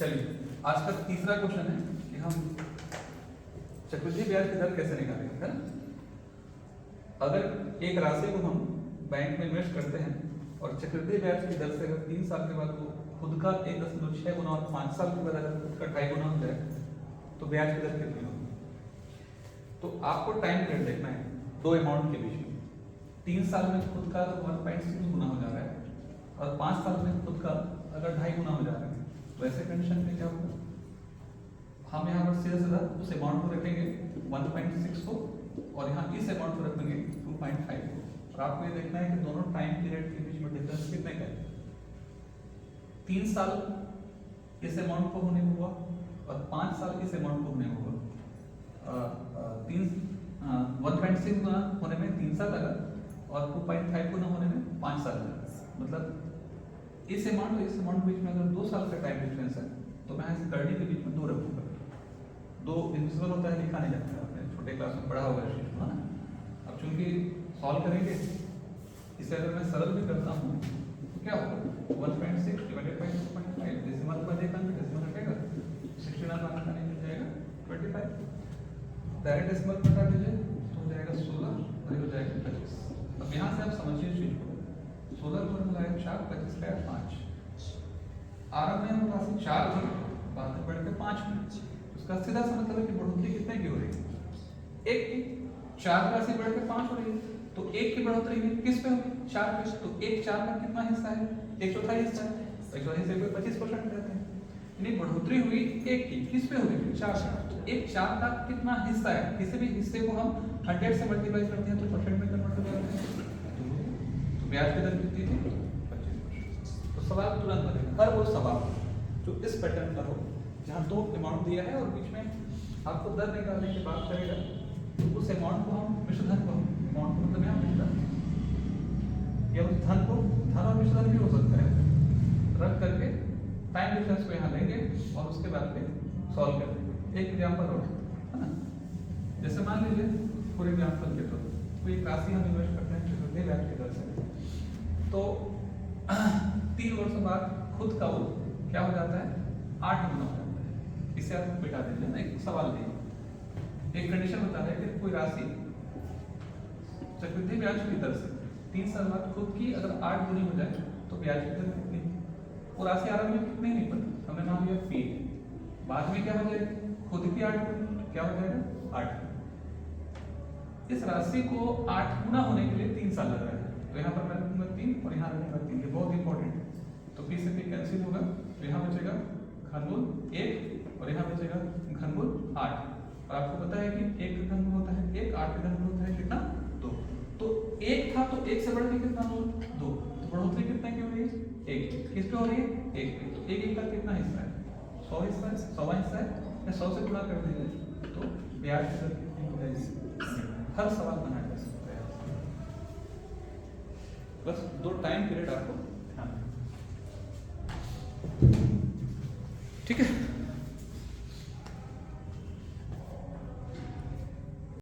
चलिए आज का तीसरा क्वेश्चन है कि हम चक्रवृद्धि ब्याज की दर कैसे निकालेंगे, है ना। अगर एक राशि को हम बैंक में इन्वेस्ट करते हैं और चक्रवृद्धि ब्याज की दर से अगर 3 साल के बाद वो खुद का 1.6 गुना और 5 साल के बाद अगर खुद का 2.5 गुना हो जाए तो ब्याज की दर कितनी होगी। तो आपको टाइम पीरियड देखना है दो अमाउंट के बीच में। 3 साल में खुद का अगर 1.6 गुना हो जा रहा है और 5 साल में खुद का अगर 2.5 गुना हो जा रहा है तो ऐसे कंडीशन में क्या होगा, हम यहाँ पर सीधा सीधा उस अमाउंट को रखेंगे 1.6 को और यहाँ इस अमाउंट को रखेंगे 2.5 को। और आपको ये देखना है कि दोनों टाइम पीरियड के बीच में डिफरेंस कितने का है। 3 साल इस अमाउंट को होने में हुआ और 5 साल इस अमाउंट को होने में हुआ। 1.6 गुना होने में 3 साल लगा और 2.5 गुना होने में 5 साल लगा। मतलब इस अमाउंट और इस अमाउंट के बीच में अगर 2 साल का टाइम डिफरेंस है तो मैं इस 30 के बीच में 2 रखूंगा। 2 इनविजिबल होता है, लिखा नहीं जाता है, आपने छोटे क्लास में पढ़ा होगा इस चीज को, है ना। अब चूंकि सॉल्व करेंगे इसे अगर मैं सरल भी करता हूँ तो क्या होगा 1.6 डिवाइडेड बाय 2.5 डेसिमल पर देखा तो डेसिमल हटेगा 69 माइनस करने मिल जाएगा 25। डायरेक्ट डेसिमल पर हटा दीजिए तो हो जाएगा 16 और ये हो जाएगा 25। अब यहाँ से आप समझिए चीज को 16 को मिलाया 4 25 का 5। आरंभ में हमारे पास 4 थी, बाद में बढ़ के 5 हुई। उसका सीधा सा मतलब है कि बढ़ोतरी कितने की हो रही है, 1 की। 4 की राशि बढ़ के 5 हो रही है तो 1 की बढ़ोतरी में किस पे होगी, 4 पे। तो 1 4 का कितना हिस्सा है, 1/4 हिस्सा है। 1/4 हिस्से पे 25% रहते हैं, यानी बढ़ोतरी हुई 1 की, किस पे होगी 4 का। तो 1 4 का कितना हिस्सा है, किसी भी हिस्से को हम 100 से मल्टीप्लाई करते हैं तो परसेंट में कन्वर्ट हो जाता है। तो ब्याज की दर कितनी थी 25%। तो सवाल तुरंत बनेगा, हर वो सवाल जो इस पैटर्न का हो जहाँ 2 अमाउंट दिया है और बीच में आपको दर निकालने की बात करेगा तो उस अमाउंट को हम मिश्रधन को, अमाउंट को मतलब यहाँ मिश्रधन या उस धन को, धन और मिश्रधन भी हो सकता है, रख करके टाइम डिफरेंस को यहाँ लेंगे और उसके बाद में सॉल्व कर देंगे। एक एग्जाम्पल और, है ना। जैसे मान लीजिए फॉर एग्जाम्पल के तौर कोई एक राशि हम इन्वेस्ट करते हैं चक्रवृद्धि ब्याज की दर से, तो 3 वर्षों बाद खुद का वो क्या हो जाता है 8 गुना हो जाता है। इसे आप बिठा दीजिए ना, एक सवाल दिए, एक कंडीशन बता रहे हैं कि कोई राशि चक्रवृद्धि ब्याज की दर से 3 साल बाद खुद की अगर 8 गुनी हो जाए तो ब्याज की दर कितनी, वो राशि आरंभ में कितनी नहीं पता, हमने मान लिया P, बाद में क्या हो जाएगी खुद की 8 गुनी, क्या हो जाएगा 8। इस राशि को 8 गुना होने के लिए 3 साल लग रहा है, तो यहाँ पर मैं रखूंगा 3 और यहाँ रखूंगा 3, ये बहुत इंपॉर्टेंट है। तो P से P कैंसिल होगा तो यहाँ बचेगा घनमूल 1 और यहाँ बचेगा घनमूल 8। और आपको पता है कि 1 का घनमूल होता है 1, 8 का घनमूल होता है कितना 2। तो 1 था तो 1 से बढ़ के कितना हो 2, तो बढ़ोतरी कितने की हो रही है 1, किस पे हो रही है 1 पे। तो 1 का कितना हिस्सा है 100 हिस्सा है, 100वां हिस्सा है या 100 से गुणा कर दीजिए तो ब्याज की दर कितनी हो जाएगी। हर सवाल बनाया जा सकता है, बस 2 टाइम पीरियड आपको ध्यान रखना, ठीक है।